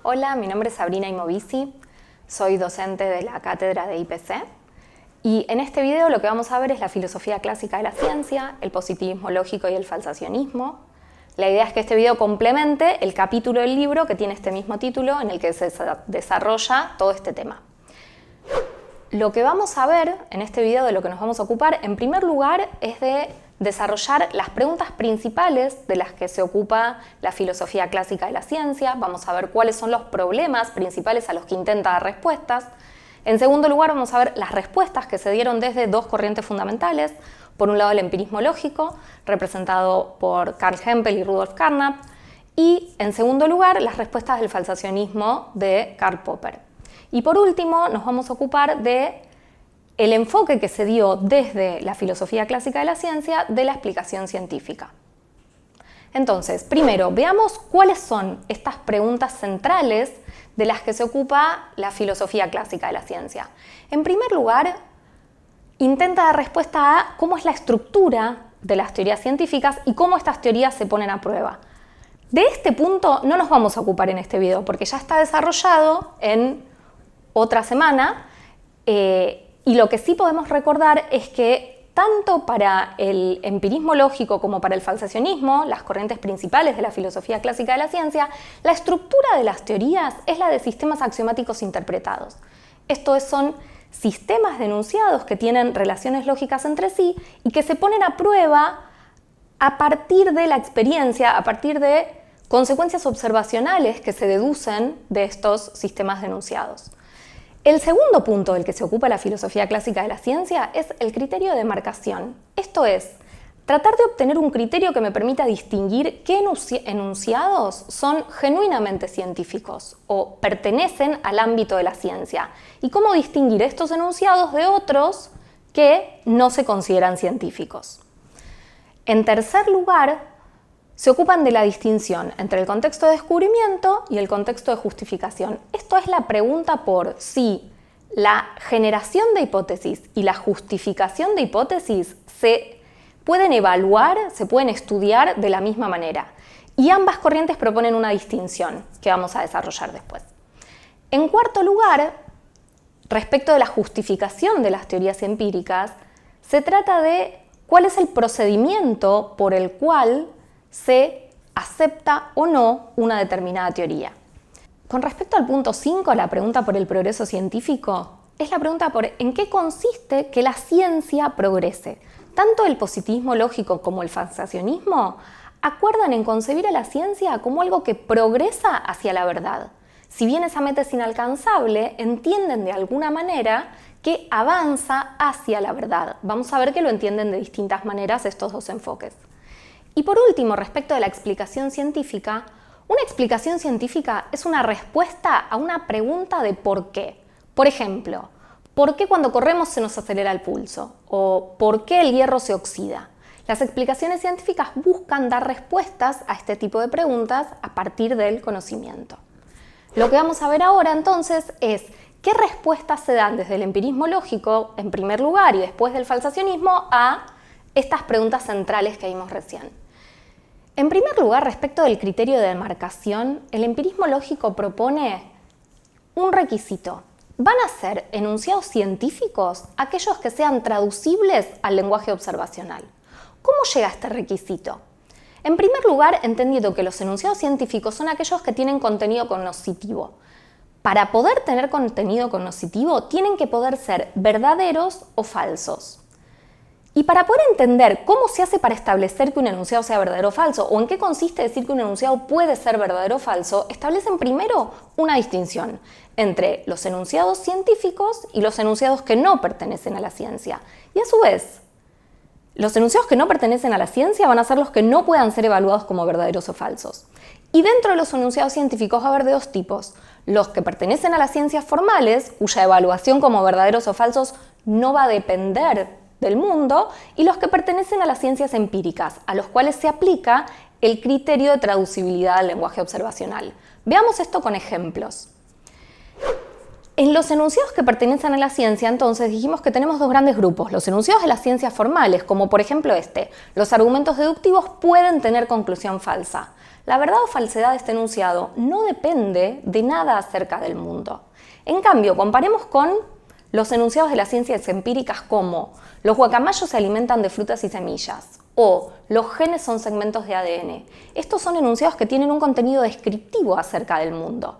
Hola, mi nombre es Sabrina Imovici, soy docente de la cátedra de IPC y en este video lo que vamos a ver es la filosofía clásica de la ciencia, el positivismo lógico y el falsacionismo. La idea es que este video complemente el capítulo del libro que tiene este mismo título en el que se desarrolla todo este tema. Lo que vamos a ver en este video, de lo que nos vamos a ocupar, en primer lugar es de desarrollar las preguntas principales de las que se ocupa la filosofía clásica de la ciencia. Vamos a ver cuáles son los problemas principales a los que intenta dar respuestas. En segundo lugar, vamos a ver las respuestas que se dieron desde dos corrientes fundamentales. Por un lado, el empirismo lógico, representado por Karl Hempel y Rudolf Carnap, y en segundo lugar, las respuestas del falsacionismo de Karl Popper. Y por último, nos vamos a ocupar de el enfoque que se dio desde la filosofía clásica de la ciencia de la explicación científica. Entonces, primero, veamos cuáles son estas preguntas centrales de las que se ocupa la filosofía clásica de la ciencia. En primer lugar, intenta dar respuesta a cómo es la estructura de las teorías científicas y cómo estas teorías se ponen a prueba. De este punto no nos vamos a ocupar en este video porque ya está desarrollado en otra semana, y lo que sí podemos recordar es que tanto para el empirismo lógico como para el falsacionismo, las corrientes principales de la filosofía clásica de la ciencia, la estructura de las teorías es la de sistemas axiomáticos interpretados. Estos son sistemas de enunciados que tienen relaciones lógicas entre sí y que se ponen a prueba a partir de la experiencia, a partir de consecuencias observacionales que se deducen de estos sistemas de enunciados. El segundo punto del que se ocupa la filosofía clásica de la ciencia es el criterio de marcación. Esto es, tratar de obtener un criterio que me permita distinguir qué enunciados son genuinamente científicos o pertenecen al ámbito de la ciencia y cómo distinguir estos enunciados de otros que no se consideran científicos. En tercer lugar, se ocupan de la distinción entre el contexto de descubrimiento y el contexto de justificación. Esto es la pregunta por si la generación de hipótesis y la justificación de hipótesis se pueden evaluar, se pueden estudiar de la misma manera. Y ambas corrientes proponen una distinción que vamos a desarrollar después. En cuarto lugar, respecto de la justificación de las teorías empíricas, se trata de cuál es el procedimiento por el cual se acepta o no una determinada teoría. Con respecto al punto 5, la pregunta por el progreso científico, es la pregunta por en qué consiste que la ciencia progrese. Tanto el positivismo lógico como el falsacionismo acuerdan en concebir a la ciencia como algo que progresa hacia la verdad. Si bien esa meta es inalcanzable, entienden de alguna manera que avanza hacia la verdad. Vamos a ver que lo entienden de distintas maneras estos dos enfoques. Y por último, respecto de la explicación científica, una explicación científica es una respuesta a una pregunta de por qué. Por ejemplo, ¿por qué cuando corremos se nos acelera el pulso? ¿O por qué el hierro se oxida? Las explicaciones científicas buscan dar respuestas a este tipo de preguntas a partir del conocimiento. Lo que vamos a ver ahora entonces es qué respuestas se dan desde el empirismo lógico, en primer lugar, y después del falsacionismo, a estas preguntas centrales que vimos recién. En primer lugar, respecto del criterio de demarcación, el empirismo lógico propone un requisito. Van a ser enunciados científicos aquellos que sean traducibles al lenguaje observacional. ¿Cómo llega este requisito? En primer lugar, entendiendo que los enunciados científicos son aquellos que tienen contenido cognoscitivo. Para poder tener contenido cognoscitivo, tienen que poder ser verdaderos o falsos. Y para poder entender cómo se hace para establecer que un enunciado sea verdadero o falso, o en qué consiste decir que un enunciado puede ser verdadero o falso, establecen primero una distinción entre los enunciados científicos y los enunciados que no pertenecen a la ciencia. Y a su vez, los enunciados que no pertenecen a la ciencia van a ser los que no puedan ser evaluados como verdaderos o falsos. Y dentro de los enunciados científicos va a haber de dos tipos: los que pertenecen a las ciencias formales, cuya evaluación como verdaderos o falsos no va a depender del mundo, y los que pertenecen a las ciencias empíricas, a los cuales se aplica el criterio de traducibilidad al lenguaje observacional. Veamos esto con ejemplos. En los enunciados que pertenecen a la ciencia, entonces, dijimos que tenemos dos grandes grupos. Los enunciados de las ciencias formales, como por ejemplo este. Los argumentos deductivos pueden tener conclusión falsa. la verdad o falsedad de este enunciado no depende de nada acerca del mundo. En cambio, comparemos con los enunciados de las ciencias empíricas como los guacamayos se alimentan de frutas y semillas o los genes son segmentos de ADN. Estos son enunciados que tienen un contenido descriptivo acerca del mundo.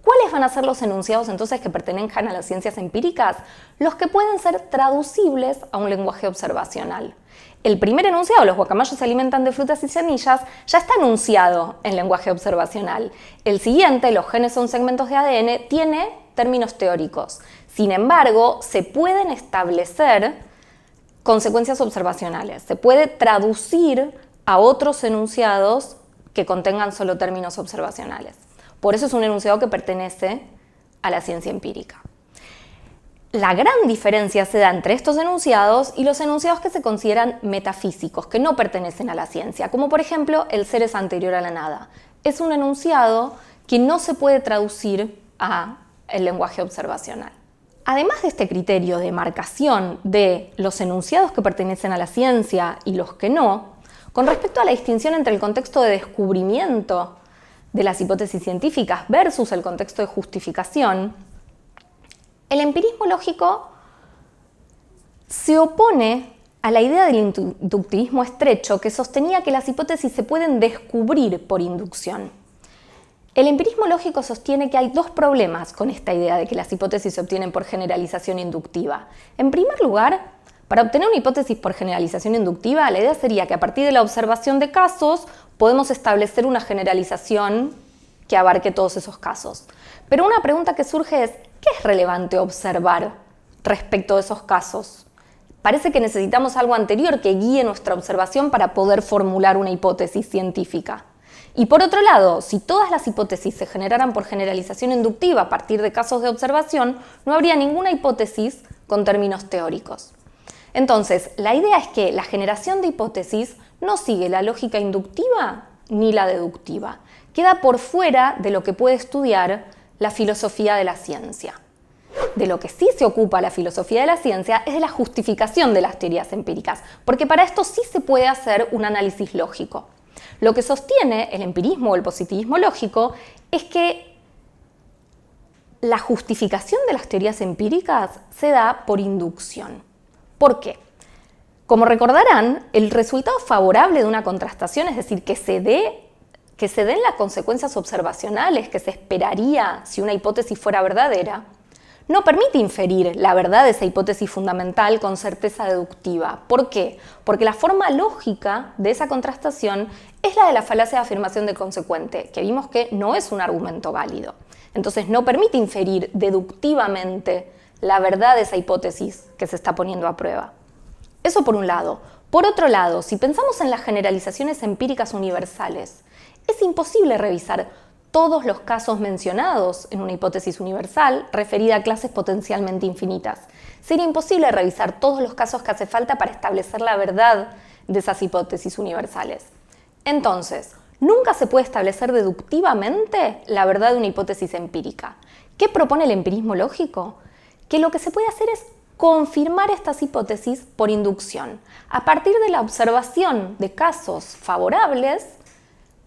¿Cuáles van a ser los enunciados entonces que pertenezcan a las ciencias empíricas? Los que pueden ser traducibles a un lenguaje observacional. El primer enunciado, los guacamayos se alimentan de frutas y semillas, ya está enunciado en lenguaje observacional. El siguiente, los genes son segmentos de ADN, tiene términos teóricos. Sin embargo, se pueden establecer consecuencias observacionales. Se puede traducir a otros enunciados que contengan solo términos observacionales. Por eso es un enunciado que pertenece a la ciencia empírica. La gran diferencia se da entre estos enunciados y los enunciados que se consideran metafísicos, que no pertenecen a la ciencia, como por ejemplo el ser es anterior a la nada. Es un enunciado que no se puede traducir a el lenguaje observacional. Además de este criterio de marcación de los enunciados que pertenecen a la ciencia y los que no, con respecto a la distinción entre el contexto de descubrimiento de las hipótesis científicas versus el contexto de justificación, el empirismo lógico se opone a la idea del inductivismo estrecho que sostenía que las hipótesis se pueden descubrir por inducción. El empirismo lógico sostiene que hay dos problemas con esta idea de que las hipótesis se obtienen por generalización inductiva. En primer lugar, para obtener una hipótesis por generalización inductiva, la idea sería que a partir de la observación de casos podemos establecer una generalización que abarque todos esos casos. Pero una pregunta que surge es, ¿qué es relevante observar respecto de esos casos? Parece que necesitamos algo anterior que guíe nuestra observación para poder formular una hipótesis científica. Y por otro lado, si todas las hipótesis se generaran por generalización inductiva a partir de casos de observación, no habría ninguna hipótesis con términos teóricos. Entonces, la idea es que la generación de hipótesis no sigue la lógica inductiva ni la deductiva. Queda por fuera de lo que puede estudiar la filosofía de la ciencia. De lo que sí se ocupa la filosofía de la ciencia es de la justificación de las teorías empíricas, porque para esto sí se puede hacer un análisis lógico. Lo que sostiene el empirismo o el positivismo lógico es que la justificación de las teorías empíricas se da por inducción. ¿Por qué? Como recordarán, el resultado favorable de una contrastación, es decir, que se den las consecuencias observacionales que se esperaría si una hipótesis fuera verdadera, no permite inferir la verdad de esa hipótesis fundamental con certeza deductiva. ¿Por qué? Porque la forma lógica de esa contrastación es la de la falacia de afirmación del consecuente, que vimos que no es un argumento válido. Entonces no permite inferir deductivamente la verdad de esa hipótesis que se está poniendo a prueba. Eso por un lado. Por otro lado, si pensamos en las generalizaciones empíricas universales, es imposible revisar todos los casos mencionados en una hipótesis universal referida a clases potencialmente infinitas. Sería imposible revisar todos los casos que hace falta para establecer la verdad de esas hipótesis universales. Entonces, nunca se puede establecer deductivamente la verdad de una hipótesis empírica. ¿Qué propone el empirismo lógico? Que lo que se puede hacer es confirmar estas hipótesis por inducción. A partir de la observación de casos favorables,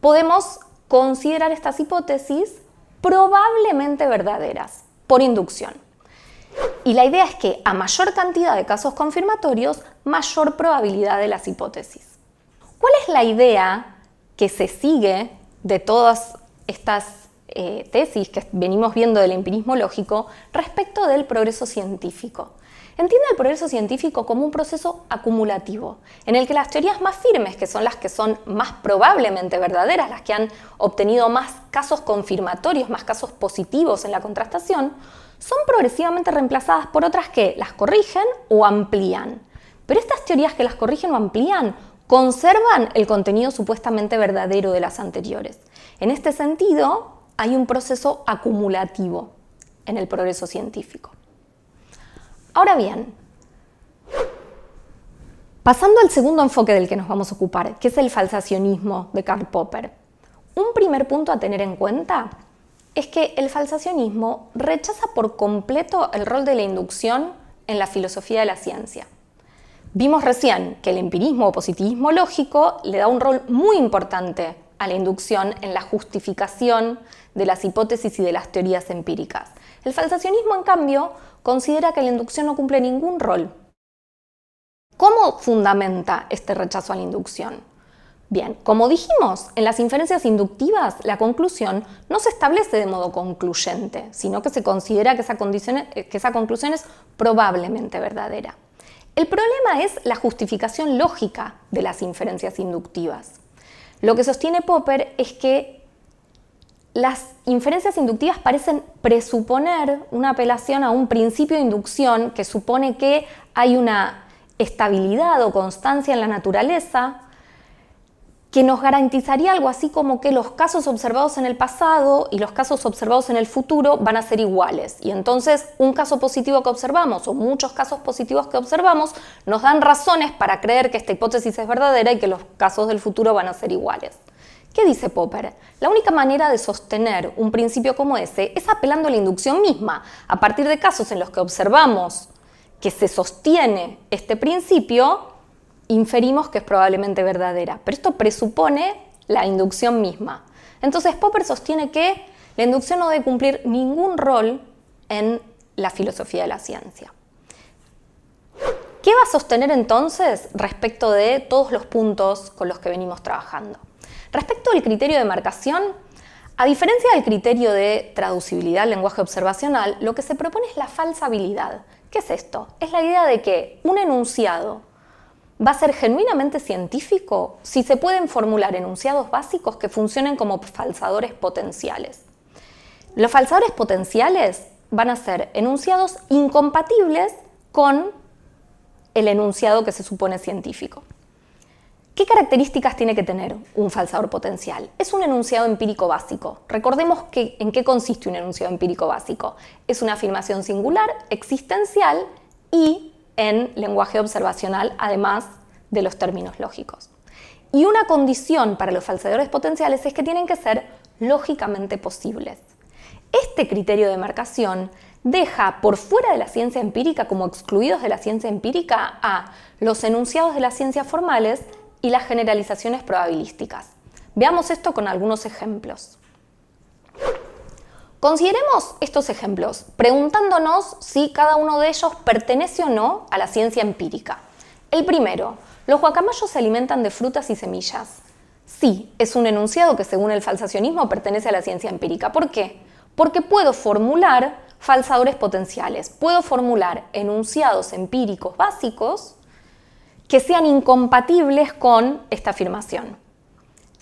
podemos considerar estas hipótesis probablemente verdaderas, por inducción. Y la idea es que a mayor cantidad de casos confirmatorios, mayor probabilidad de las hipótesis. ¿Cuál es la idea que se sigue de todas estas tesis que venimos viendo del empirismo lógico respecto del progreso científico? Entiende el progreso científico como un proceso acumulativo, en el que las teorías más firmes, que son las que son más probablemente verdaderas, las que han obtenido más casos confirmatorios, más casos positivos en la contrastación, son progresivamente reemplazadas por otras que las corrigen o amplían. Pero estas teorías que las corrigen o amplían conservan el contenido supuestamente verdadero de las anteriores. En este sentido, hay un proceso acumulativo en el progreso científico. Ahora bien, pasando al segundo enfoque del que nos vamos a ocupar, que es el falsacionismo de Karl Popper, un primer punto a tener en cuenta es que el falsacionismo rechaza por completo el rol de la inducción en la filosofía de la ciencia. Vimos recién que el empirismo o positivismo lógico le da un rol muy importante a la inducción en la justificación de las hipótesis y de las teorías empíricas. El falsacionismo, en cambio, considera que la inducción no cumple ningún rol. ¿Cómo fundamenta este rechazo a la inducción? Bien, como dijimos, en las inferencias inductivas la conclusión no se establece de modo concluyente, sino que se considera que esa conclusión es probablemente verdadera. El problema es la justificación lógica de las inferencias inductivas. Lo que sostiene Popper es que las inferencias inductivas parecen presuponer una apelación a un principio de inducción que supone que hay una estabilidad o constancia en la naturaleza que nos garantizaría algo así como que los casos observados en el pasado y los casos observados en el futuro van a ser iguales. Y entonces un caso positivo que observamos o muchos casos positivos que observamos nos dan razones para creer que esta hipótesis es verdadera y que los casos del futuro van a ser iguales. ¿Qué dice Popper? La única manera de sostener un principio como ese es apelando a la inducción misma. A partir de casos en los que observamos que se sostiene este principio, inferimos que es probablemente verdadera, pero esto presupone la inducción misma. Entonces Popper sostiene que la inducción no debe cumplir ningún rol en la filosofía de la ciencia. ¿Qué va a sostener entonces respecto de todos los puntos con los que venimos trabajando? Respecto al criterio de marcación, a diferencia del criterio de traducibilidad al lenguaje observacional, lo que se propone es la falsabilidad. ¿Qué es esto? Es la idea de que un enunciado va a ser genuinamente científico si se pueden formular enunciados básicos que funcionen como falsadores potenciales. Los falsadores potenciales van a ser enunciados incompatibles con el enunciado que se supone científico. ¿Qué características tiene que tener un falsador potencial? Es un enunciado empírico básico. Recordemos en qué consiste un enunciado empírico básico. Es una afirmación singular, existencial y en lenguaje observacional, además de los términos lógicos. Y una condición para los falsadores potenciales es que tienen que ser lógicamente posibles. Este criterio de marcación deja por fuera de la ciencia empírica, como excluidos de la ciencia empírica, a los enunciados de las ciencias formales y las generalizaciones probabilísticas. Veamos esto con algunos ejemplos. Consideremos estos ejemplos, preguntándonos si cada uno de ellos pertenece o no a la ciencia empírica. El primero, ¿los guacamayos se alimentan de frutas y semillas? Sí, es un enunciado que según el falsacionismo pertenece a la ciencia empírica. ¿Por qué? Porque puedo formular falsadores potenciales, puedo formular enunciados empíricos básicos que sean incompatibles con esta afirmación.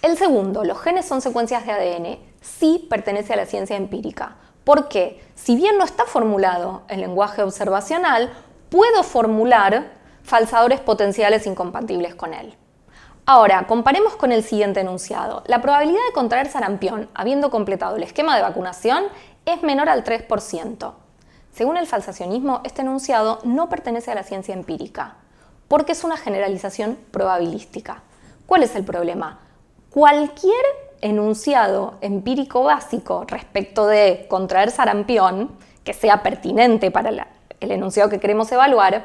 El segundo, los genes son secuencias de ADN. Sí pertenece a la ciencia empírica. ¿Por qué? Si bien no está formulado en lenguaje observacional, puedo formular falsadores potenciales incompatibles con él. Ahora, comparemos con el siguiente enunciado. La probabilidad de contraer sarampión, habiendo completado el esquema de vacunación, es menor al 3%. Según el falsacionismo, este enunciado no pertenece a la ciencia empírica, porque es una generalización probabilística. ¿Cuál es el problema? Cualquier enunciado empírico básico respecto de contraer sarampión, que sea pertinente para el enunciado que queremos evaluar,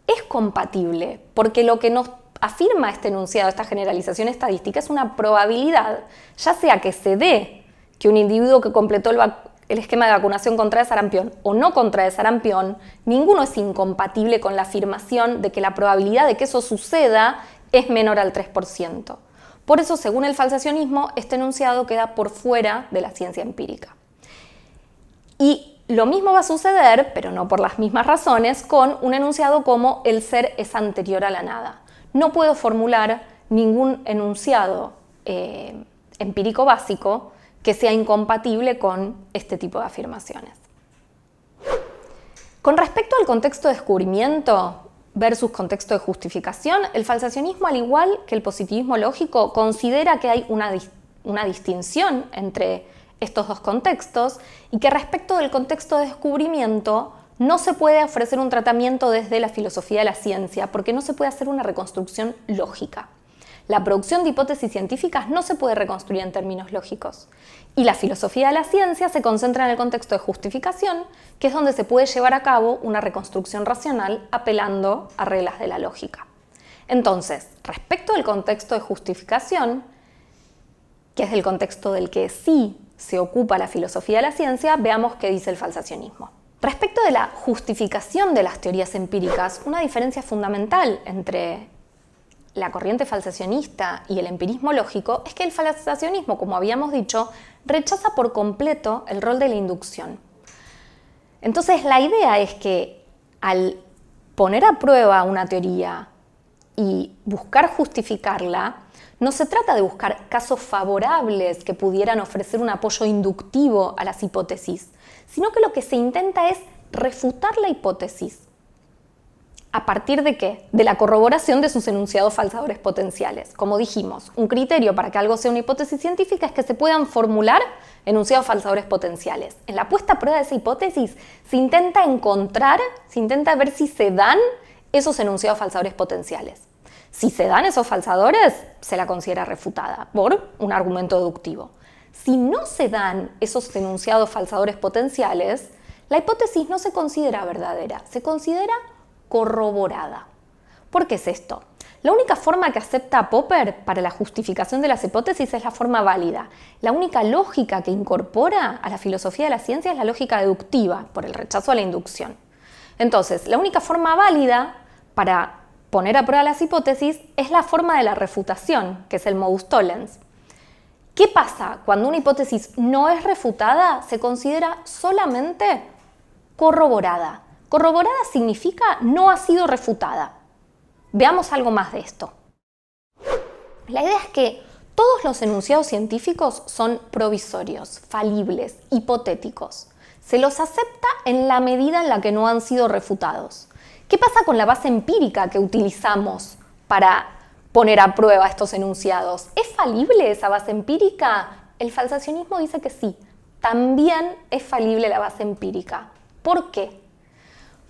es compatible, porque lo que nos afirma este enunciado, esta generalización estadística, es una probabilidad, ya sea que se dé que un individuo que completó el esquema de vacunación contrae sarampión o no contrae sarampión, ninguno es incompatible con la afirmación de que la probabilidad de que eso suceda es menor al 3%. Por eso, según el falsacionismo, este enunciado queda por fuera de la ciencia empírica. Y lo mismo va a suceder, pero no por las mismas razones, con un enunciado como el ser es anterior a la nada. No puedo formular ningún enunciado empírico básico que sea incompatible con este tipo de afirmaciones. Con respecto al contexto de descubrimiento versus contexto de justificación, el falsacionismo, al igual que el positivismo lógico, considera que hay una distinción entre estos dos contextos y que respecto del contexto de descubrimiento no se puede ofrecer un tratamiento desde la filosofía de la ciencia porque no se puede hacer una reconstrucción lógica. La producción de hipótesis científicas no se puede reconstruir en términos lógicos. Y la filosofía de la ciencia se concentra en el contexto de justificación, que es donde se puede llevar a cabo una reconstrucción racional apelando a reglas de la lógica. Entonces, respecto al contexto de justificación, que es del contexto del que sí se ocupa la filosofía de la ciencia, veamos qué dice el falsacionismo. Respecto de la justificación de las teorías empíricas, una diferencia fundamental entre la corriente falsacionista y el empirismo lógico es que el falsacionismo, como habíamos dicho, rechaza por completo el rol de la inducción. Entonces, la idea es que al poner a prueba una teoría y buscar justificarla, no se trata de buscar casos favorables que pudieran ofrecer un apoyo inductivo a las hipótesis, sino que lo que se intenta es refutar la hipótesis. ¿A partir de qué? De la corroboración de sus enunciados falsadores potenciales. Como dijimos, un criterio para que algo sea una hipótesis científica es que se puedan formular enunciados falsadores potenciales. En la puesta a prueba de esa hipótesis se intenta ver si se dan esos enunciados falsadores potenciales. Si se dan esos falsadores, se la considera refutada por un argumento deductivo. Si no se dan esos enunciados falsadores potenciales, la hipótesis no se considera verdadera, se considera corroborada. ¿Por qué es esto? La única forma que acepta Popper para la justificación de las hipótesis es la forma válida. La única lógica que incorpora a la filosofía de la ciencia es la lógica deductiva, por el rechazo a la inducción. Entonces, la única forma válida para poner a prueba las hipótesis es la forma de la refutación, que es el modus tollens. ¿Qué pasa cuando una hipótesis no es refutada? Se considera solamente corroborada. Corroborada significa no ha sido refutada. Veamos algo más de esto. La idea es que todos los enunciados científicos son provisorios, falibles, hipotéticos. Se los acepta en la medida en la que no han sido refutados. ¿Qué pasa con la base empírica que utilizamos para poner a prueba estos enunciados? ¿Es falible esa base empírica? El falsacionismo dice que sí. También es falible la base empírica. ¿Por qué?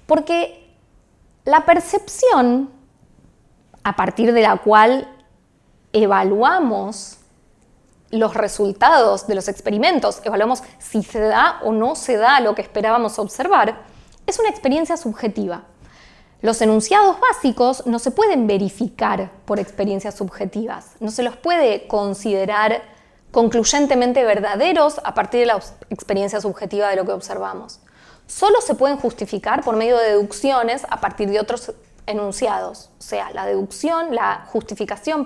Porque la percepción a partir de la cual evaluamos los resultados de los experimentos, evaluamos si se da o no se da lo que esperábamos observar, es una experiencia subjetiva. Los enunciados básicos no se pueden verificar por experiencias subjetivas, no se los puede considerar concluyentemente verdaderos a partir de la experiencia subjetiva de lo que observamos. Solo se pueden justificar por medio de deducciones a partir de otros enunciados. O sea, la justificación,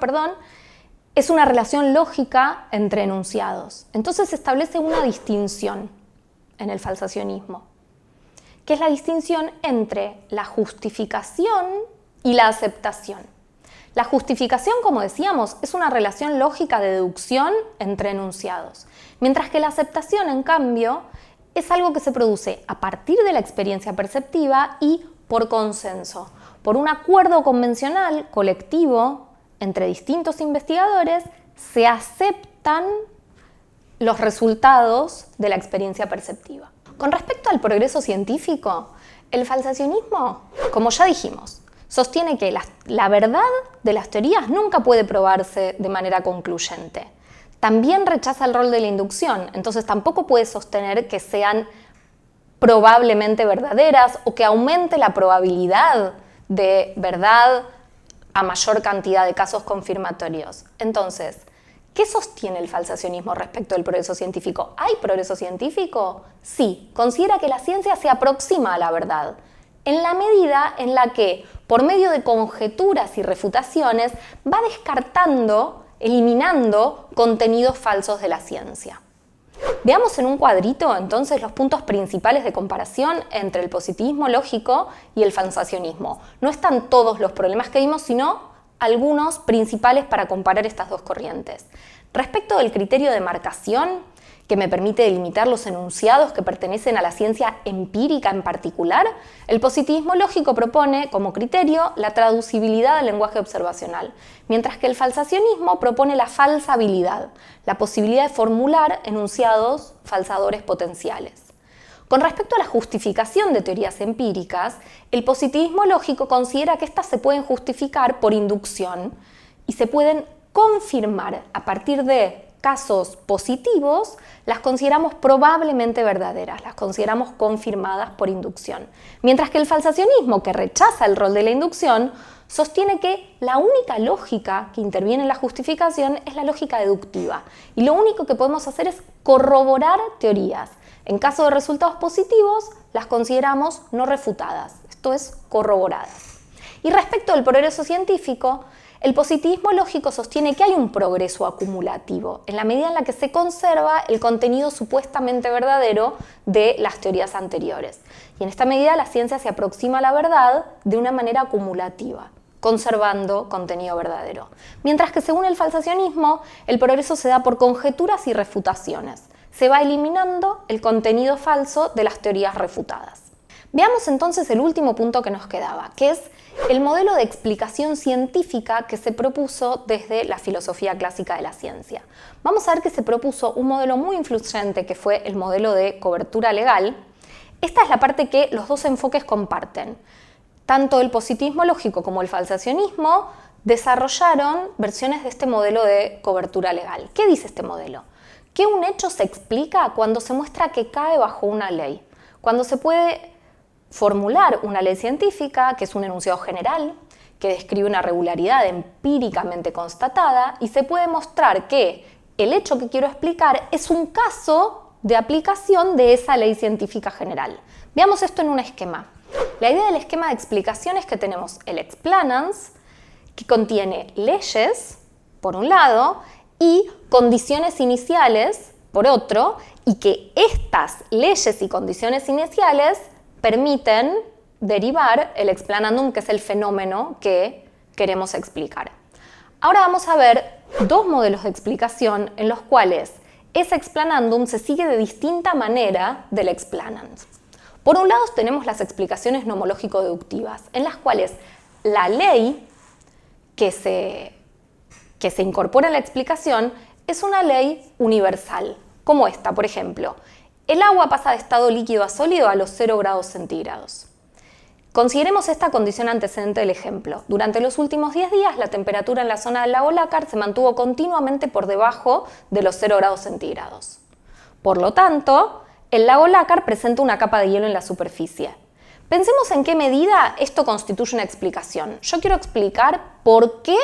es una relación lógica entre enunciados. Entonces se establece una distinción en el falsacionismo, que es la distinción entre la justificación y la aceptación. La justificación, como decíamos, es una relación lógica de deducción entre enunciados, mientras que la aceptación, en cambio, es algo que se produce a partir de la experiencia perceptiva y por consenso, por un acuerdo convencional, colectivo, entre distintos investigadores, se aceptan los resultados de la experiencia perceptiva. Con respecto al progreso científico, el falsacionismo, como ya dijimos, sostiene que la verdad de las teorías nunca puede probarse de manera concluyente. También rechaza el rol de la inducción, entonces tampoco puede sostener que sean probablemente verdaderas o que aumente la probabilidad de verdad a mayor cantidad de casos confirmatorios. Entonces, ¿qué sostiene el falsacionismo respecto del progreso científico? ¿Hay progreso científico? Sí, considera que la ciencia se aproxima a la verdad, en la medida en la que, por medio de conjeturas y refutaciones, va descartando, eliminando contenidos falsos de la ciencia. Veamos en un cuadrito entonces los puntos principales de comparación entre el positivismo lógico y el falsacionismo. No están todos los problemas que vimos, sino algunos principales para comparar estas dos corrientes. Respecto del criterio de marcación, que me permite delimitar los enunciados que pertenecen a la ciencia empírica en particular, el positivismo lógico propone como criterio la traducibilidad del lenguaje observacional, mientras que el falsacionismo propone la falsabilidad, la posibilidad de formular enunciados falsadores potenciales. Con respecto a la justificación de teorías empíricas, el positivismo lógico considera que éstas se pueden justificar por inducción y se pueden confirmar a partir de casos positivos, las consideramos probablemente verdaderas, las consideramos confirmadas por inducción. Mientras que el falsacionismo, que rechaza el rol de la inducción, sostiene que la única lógica que interviene en la justificación es la lógica deductiva y lo único que podemos hacer es corroborar teorías. En caso de resultados positivos, las consideramos no refutadas, esto es, corroboradas. Y respecto al progreso científico, el positivismo lógico sostiene que hay un progreso acumulativo, en la medida en la que se conserva el contenido supuestamente verdadero de las teorías anteriores. Y en esta medida la ciencia se aproxima a la verdad de una manera acumulativa, conservando contenido verdadero. Mientras que según el falsacionismo, el progreso se da por conjeturas y refutaciones. Se va eliminando el contenido falso de las teorías refutadas. Veamos entonces el último punto que nos quedaba, que es el modelo de explicación científica que se propuso desde la filosofía clásica de la ciencia. Vamos a ver que se propuso un modelo muy influyente que fue el modelo de cobertura legal. Esta es la parte que los dos enfoques comparten. Tanto el positivismo lógico como el falsacionismo desarrollaron versiones de este modelo de cobertura legal. ¿Qué dice este modelo? Que un hecho se explica cuando se muestra que cae bajo una ley, cuando se puede formular una ley científica, que es un enunciado general, que describe una regularidad empíricamente constatada, y se puede mostrar que el hecho que quiero explicar es un caso de aplicación de esa ley científica general. Veamos esto en un esquema. La idea del esquema de explicación es que tenemos el explanans, que contiene leyes, por un lado, y condiciones iniciales, por otro, y que estas leyes y condiciones iniciales permiten derivar el explanandum, que es el fenómeno que queremos explicar. Ahora vamos a ver dos modelos de explicación en los cuales ese explanandum se sigue de distinta manera del explanans. Por un lado tenemos las explicaciones nomológico-deductivas, en las cuales la ley que se incorpora en la explicación es una ley universal, como esta, por ejemplo. El agua pasa de estado líquido a sólido a los 0 grados centígrados. Consideremos esta condición antecedente del ejemplo. Durante los últimos 10 días, la temperatura en la zona del lago Lácar se mantuvo continuamente por debajo de los 0 grados centígrados. Por lo tanto, el lago Lácar presenta una capa de hielo en la superficie. Pensemos en qué medida esto constituye una explicación. Yo quiero explicar por qué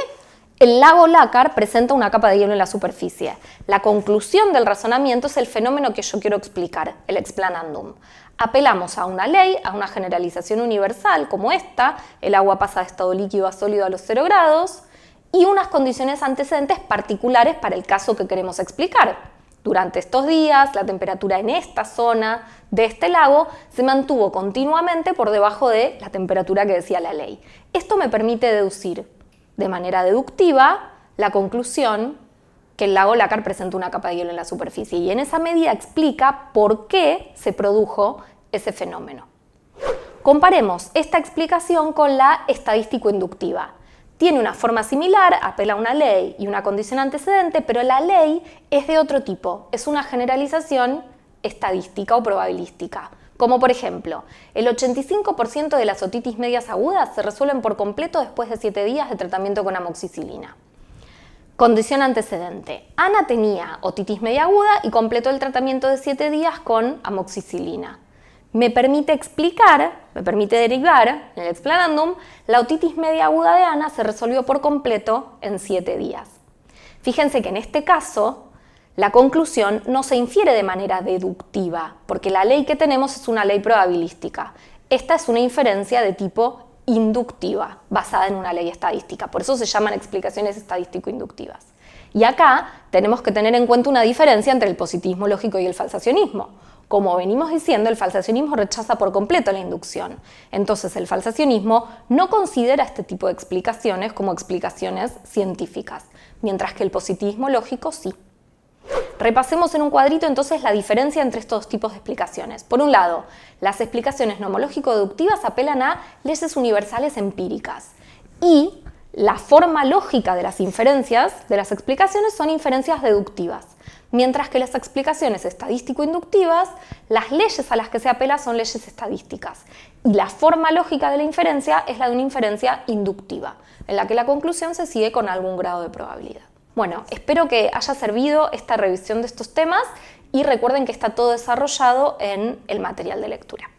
el lago Lácar presenta una capa de hielo en la superficie. La conclusión del razonamiento es el fenómeno que yo quiero explicar, el explanandum. Apelamos a una ley, a una generalización universal como esta, el agua pasa de estado líquido a sólido a los 0 grados, y unas condiciones antecedentes particulares para el caso que queremos explicar. Durante estos días, la temperatura en esta zona de este lago se mantuvo continuamente por debajo de la temperatura que decía la ley. Esto me permite deducir de manera deductiva la conclusión que el lago Lácar presenta una capa de hielo en la superficie y en esa medida explica por qué se produjo ese fenómeno. Comparemos esta explicación con la estadístico-inductiva. Tiene una forma similar, apela a una ley y una condición antecedente, pero la ley es de otro tipo, es una generalización estadística o probabilística. Como por ejemplo, el 85% de las otitis medias agudas se resuelven por completo después de 7 días de tratamiento con amoxicilina. Condición antecedente. Ana tenía otitis media aguda y completó el tratamiento de 7 días con amoxicilina. Me permite derivar en el explanandum, la otitis media aguda de Ana se resolvió por completo en 7 días. Fíjense que en este caso, la conclusión no se infiere de manera deductiva, porque la ley que tenemos es una ley probabilística. Esta es una inferencia de tipo inductiva, basada en una ley estadística. Por eso se llaman explicaciones estadístico-inductivas. Y acá tenemos que tener en cuenta una diferencia entre el positivismo lógico y el falsacionismo. Como venimos diciendo, el falsacionismo rechaza por completo la inducción. Entonces el falsacionismo no considera este tipo de explicaciones como explicaciones científicas, mientras que el positivismo lógico sí. Repasemos en un cuadrito entonces la diferencia entre estos dos tipos de explicaciones. Por un lado, las explicaciones nomológico-deductivas apelan a leyes universales empíricas y la forma lógica de las inferencias de las explicaciones son inferencias deductivas, mientras que las explicaciones estadístico-inductivas, las leyes a las que se apela son leyes estadísticas y la forma lógica de la inferencia es la de una inferencia inductiva, en la que la conclusión se sigue con algún grado de probabilidad. Bueno, espero que haya servido esta revisión de estos temas y recuerden que está todo desarrollado en el material de lectura.